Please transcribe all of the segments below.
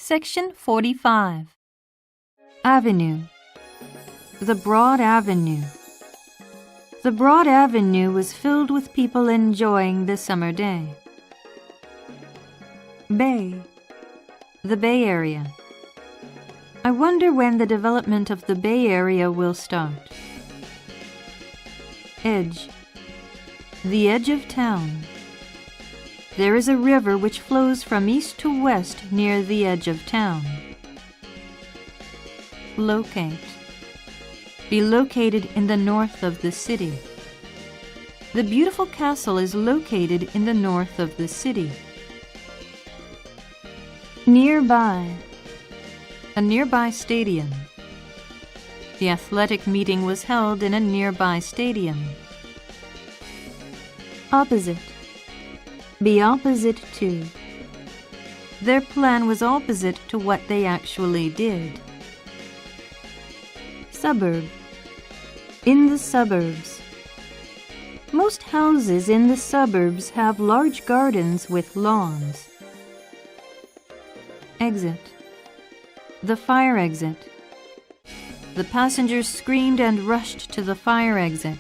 Section 45. Avenue. The broad avenue. The broad avenue was filled with people enjoying the summer day. Bay. The Bay Area. I wonder when the development of the Bay Area will start. Edge. The edge of town. There is a river which flows from east to west near the edge of town. Locate. Be located in the north of the city. The beautiful castle is located in the north of the city. Nearby. A nearby stadium. The athletic meeting was held in a nearby stadium. Opposite. Be opposite to. Their plan was opposite to what they actually did. Suburb. In the suburbs. Most houses in the suburbs have large gardens with lawns. Exit. The fire exit. The passengers screamed and rushed to the fire exit.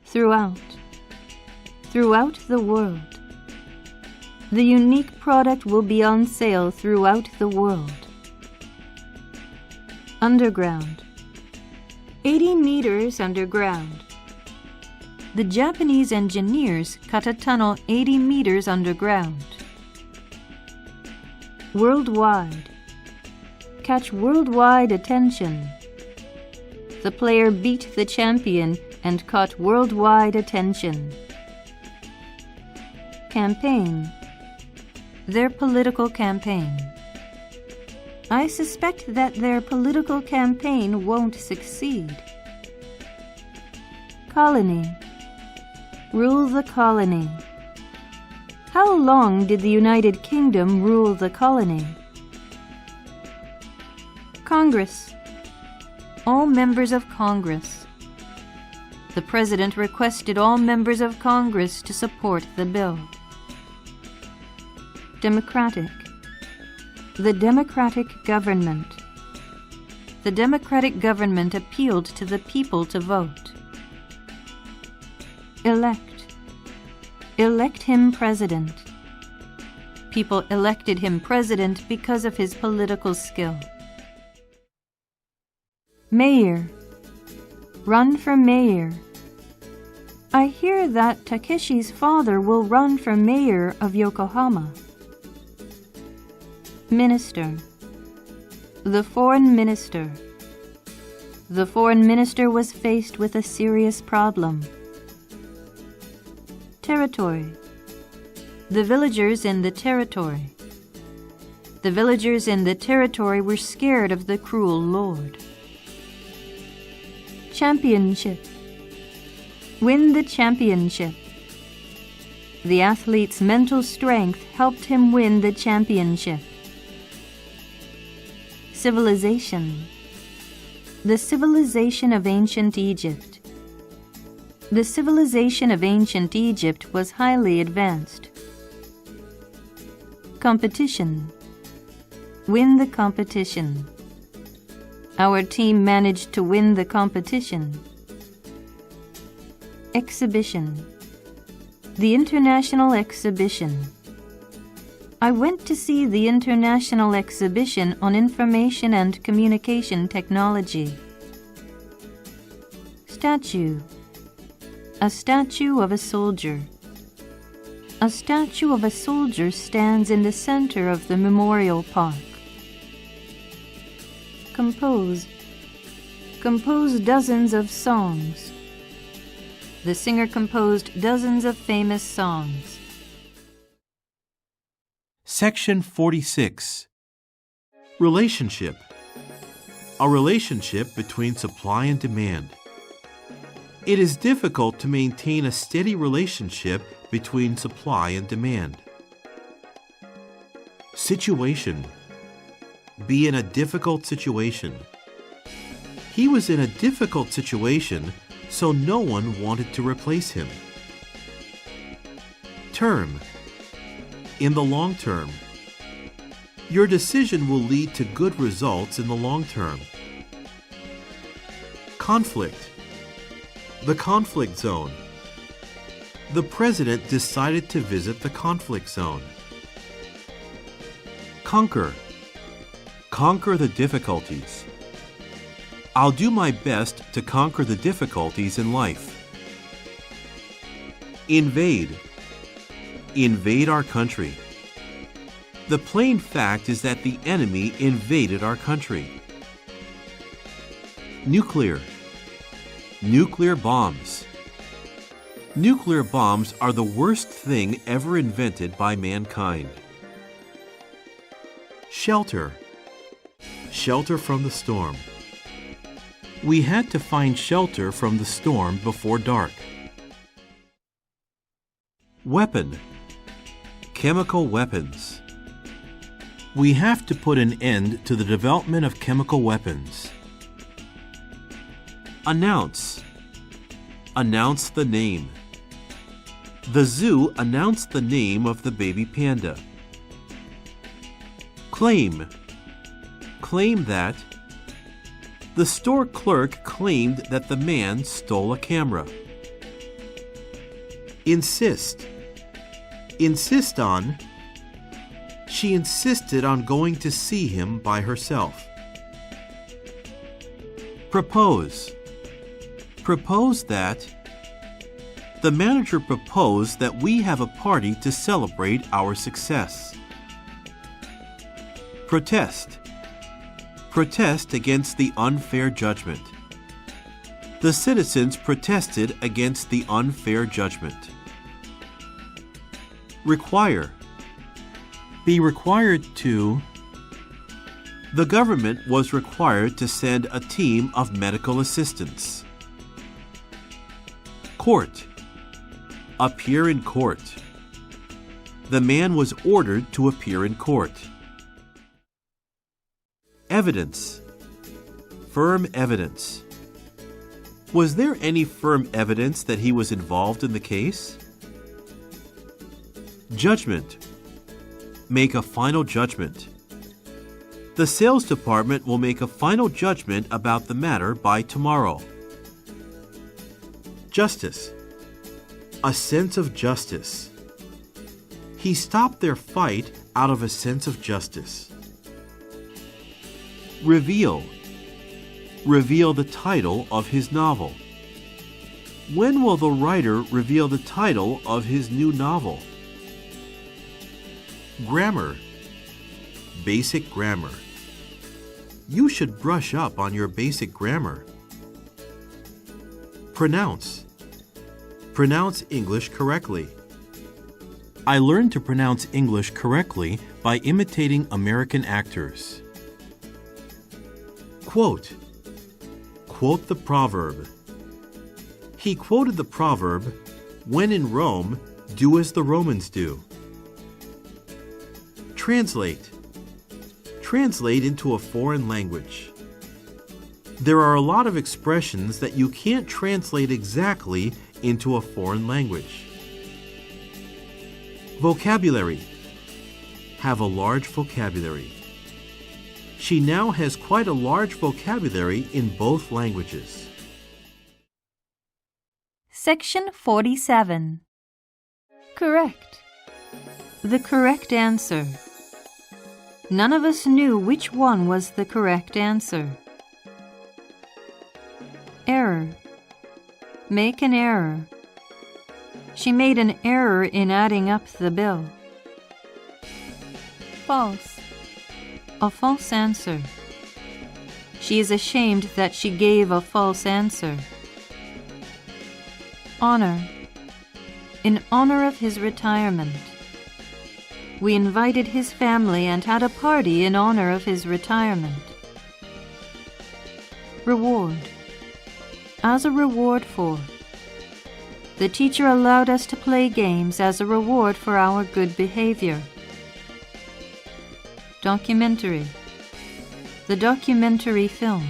Throughout. Throughout the world. The unique product will be on sale throughout the world. Underground. 80 meters underground. The Japanese engineers cut a tunnel 80 meters underground. Worldwide. Catch worldwide attention. The player beat the champion and caught worldwide attention. Campaign. Their political campaign. I suspect that their political campaign won't succeed. Colony. Rule the colony. How long did the United Kingdom rule the colony? Congress. All members of Congress. The President requested all members of Congress to support the bill. Democratic. The democratic government. The democratic government appealed to the people to vote. Elect. Elect him president. People elected him president because of his political skill. Mayor. Run for mayor. I hear that Takeshi's father will run for mayor of Yokohama. Minister. The foreign minister. The foreign minister was faced with a serious problem. Territory. The villagers in the territory. The villagers in the territory were scared of the cruel lord. Championship. Win the championship. The athlete's mental strength helped him win the championship. Civilization. The civilization of ancient Egypt. The civilization of ancient Egypt was highly advanced. Competition. Win the competition. Our team managed to win the competition. Exhibition. The international exhibition. I went to see the international exhibition on information and communication technology. Statue. A statue of a soldier. A statue of a soldier stands in the center of the memorial park. Compose. Compose dozens of songs. The singer composed dozens of famous songs. Section 46. Relationship. A relationship between supply and demand. It is difficult to maintain a steady relationship between supply and demand. Situation. Be in a difficult situation. He was in a difficult situation, so no one wanted to replace him. Term. In the long term. Your decision will lead to good results in the long term. Conflict. The conflict zone. The president decided to visit the conflict zone. Conquer. Conquer the difficulties. I'll do my best to conquer the difficulties in life. Invade. Invade our country. The plain fact is that the enemy invaded our country. Nuclear. Nuclear bombs. Nuclear bombs are the worst thing ever invented by mankind. Shelter. Shelter from the storm. We had to find shelter from the storm before dark. Weapon. Chemical weapons. We have to put an end to the development of chemical weapons. Announce. Announce the name. The zoo announced the name of the baby panda. Claim. Claim that. The store clerk claimed that the man stole a camera. Insist. Insist on. She insisted on going to see him by herself. Propose. Propose that. The manager proposed that we have a party to celebrate our success. Protest. Protest against the unfair judgment. The citizens protested against the unfair judgment. Require. Be required to. The government was required to send a team of medical assistants. Court. Appear in court. The man was ordered to appear in court. Evidence. Firm evidence. Was there any firm evidence that he was involved in the case? Judgment. Make a final judgment. The sales department will make a final judgment about the matter by tomorrow. Justice. A sense of justice. He stopped their fight out of a sense of justice. Reveal. Reveal the title of his novel. When will the writer reveal the title of his new novel? Grammar. Basic grammar. You should brush up on your basic grammar. Pronounce. Pronounce English correctly. I learned to pronounce English correctly by imitating American actors. Quote. Quote the proverb. He quoted the proverb, "When in Rome, do as the Romans do." Translate. Translate into a foreign language. There are a lot of expressions that you can't translate exactly into a foreign language. Vocabulary. Have a large vocabulary. She now has quite a large vocabulary in both languages. Section 47. Correct. The correct answer. None of us knew which one was the correct answer. Error. Make an error. She made an error in adding up the bill. False. A false answer. She is ashamed that she gave a false answer. Honor. In honor of his retirement. We invited his family and had a party in honor of his retirement. Reward. As a reward for. The teacher allowed us to play games as a reward for our good behavior. Documentary. The documentary film.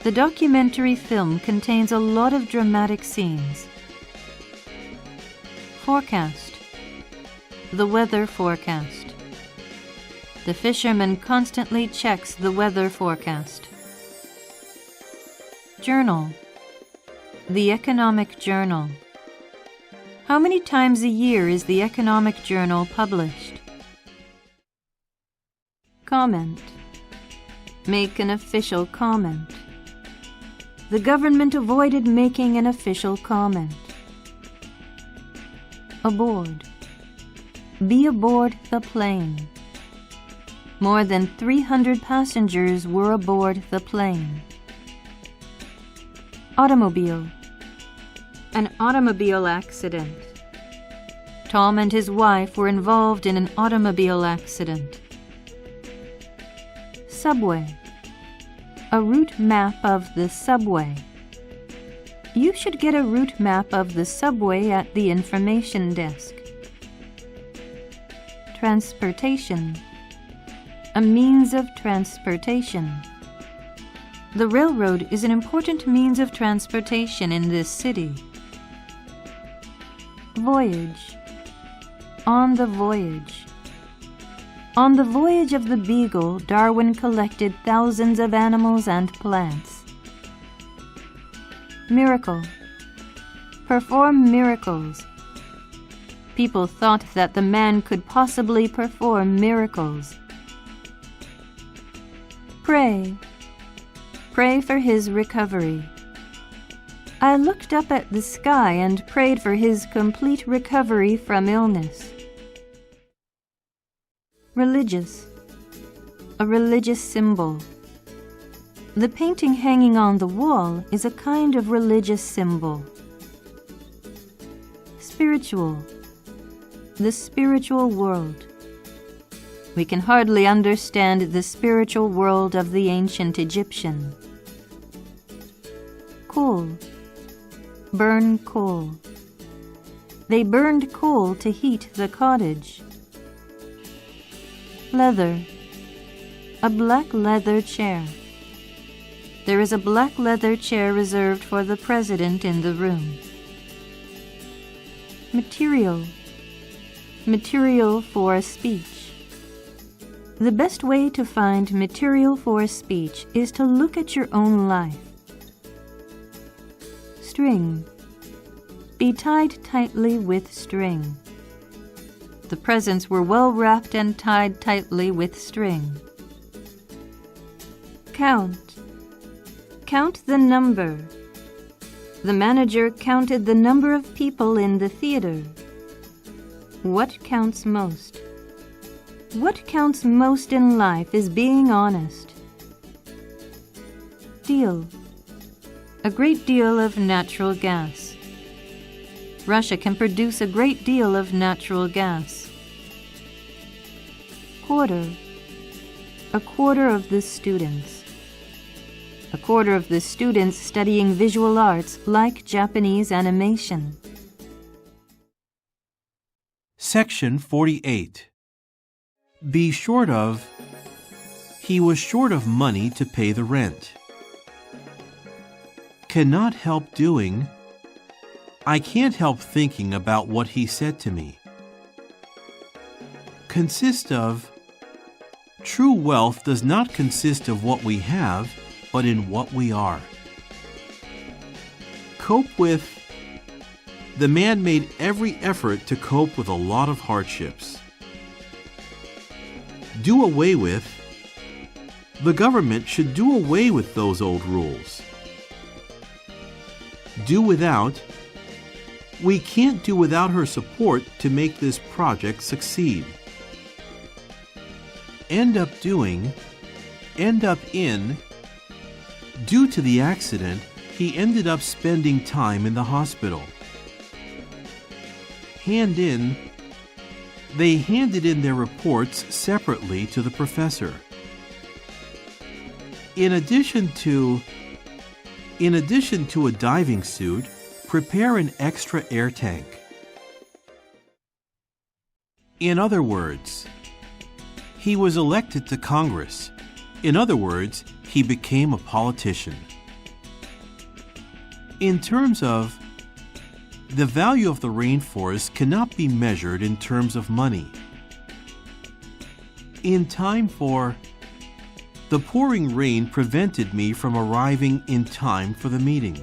The documentary film contains a lot of dramatic scenes. Forecast. The weather forecast. The fisherman constantly checks the weather forecast. Journal. The Economic Journal. How many times a year is the Economic Journal published? Comment. Make an official comment. The government avoided making an official comment. Aboard. Be aboard the plane. More than 300 passengers were aboard the plane. Automobile. An automobile accident. Tom and his wife were involved in an automobile accident. Subway. A route map of the subway. You should get a route map of the subway at the information desk. Transportation. A means of transportation. The railroad is an important means of transportation in this city. Voyage. On the voyage. On the voyage of the Beagle, Darwin collected thousands of animals and plants. Miracle. Perform miracles. People thought that the man could possibly perform miracles. Pray. Pray for his recovery. I looked up at the sky and prayed for his complete recovery from illness. Religious. A religious symbol. The painting hanging on the wall is a kind of religious symbol. Spiritual. The spiritual world. We can hardly understand the spiritual world of the ancient Egyptian. Coal. Burn coal. They burned coal to heat the cottage. Leather. A black leather chair. There is a black leather chair reserved for the president in the room. Material. Material for a speech. The best way to find material for a speech is to look at your own life. String. Be tied tightly with string. The presents were well wrapped and tied tightly with string. Count. Count the number. The manager counted the number of people in the theater. What counts most? What counts most in life is being honest. Deal. A great deal of natural gas. Russia can produce a great deal of natural gas. Quarter. A quarter of the students. A quarter of the students studying visual arts like Japanese animation. Section 48. Be short of. He was short of money to pay the rent. Cannot help doing. I can't help thinking about what he said to me. Consist of. True wealth does not consist of what we have, but in what we are. Cope with. The man made every effort to cope with a lot of hardships. Do away with. The government should do away with those old rules. Do without. We can't do without her support to make this project succeed. End up doing. End up in. Due to the accident, he ended up spending time in the hospital. Hand in. They handed in their reports separately to the professor. In addition to a diving suit, prepare an extra air tank. In other words, he was elected to Congress. In other words, he became a politician. In terms of, the value of the rainforest cannot be measured in terms of money. In time for... The pouring rain prevented me from arriving in time for the meeting.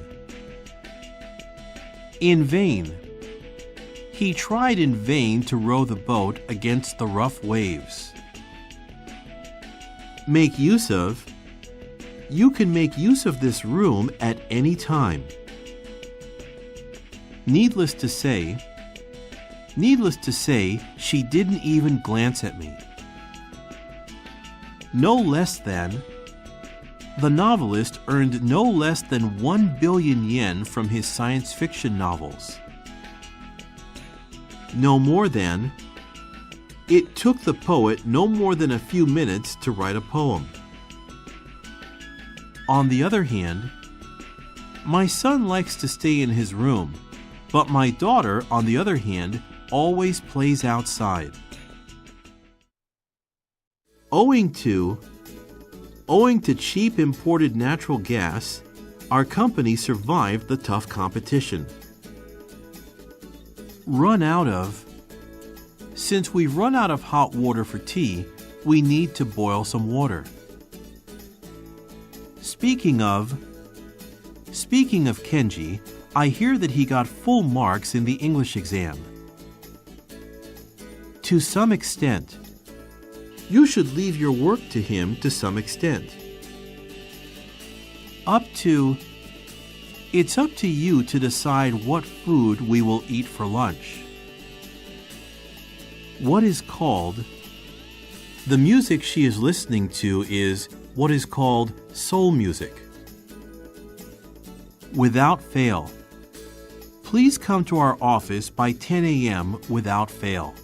In vain. He tried in vain to row the boat against the rough waves. Make use of. You can make use of this room at any time. Needless to say, she didn't even glance at me. No less than. The novelist earned no less than 1 billion yen from his science fiction novels. No more than. It took the poet no more than a few minutes to write a poem. On the other hand, my son likes to stay in his room, but my daughter, on the other hand, always plays outside. Owing to cheap imported natural gas, our company survived the tough competition. Run out of. Since we've run out of hot water for tea, we need to boil some water. Speaking of Kenji, I hear that he got full marks in the English exam. To some extent. You should leave your work to him to some extent. It's up to you to decide what food we will eat for lunch. What is called. The music she is listening to is what is called soul music. Without fail. Please come to our office by 10 a.m. without fail.